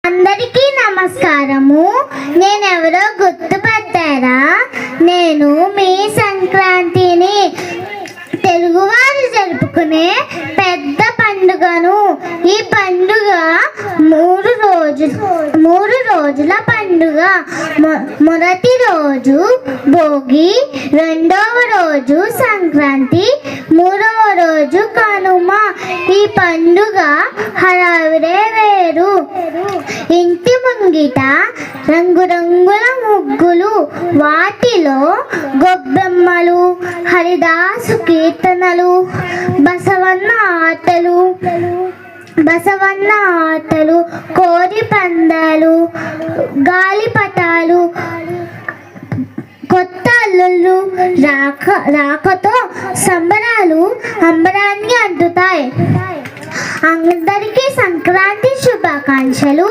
అందరికీ నమస్కారము. నేనెవరో గుర్తుపట్టారా? నేను మీ సంక్రాంతిని, తెలుగువారు జరుపుకునే పెద్ద పండుగను. ఈ పండుగ మూడు రోజుల పండుగ. మొదటి రోజు భోగి, రెండవ రోజు సంక్రాంతి, మూడవ రోజు కనుమ. ఈ పండుగ హడావిడే వేరు. ఇంటి ముంగిట రంగురంగుల ముగ్గులు, వాటిలో గొబ్బెమ్మలు, హరిదాసు కీర్తనలు, బసవన్న ఆటలు, కోడి పందాలు, గాలిపటాలు, కొత్త అల్లుళ్ళు రాకతో సంబరాలు అంబరాన్ని అంటుతాయి. అందరికీ సంక్రాంతి శుభాకాంక్షలు.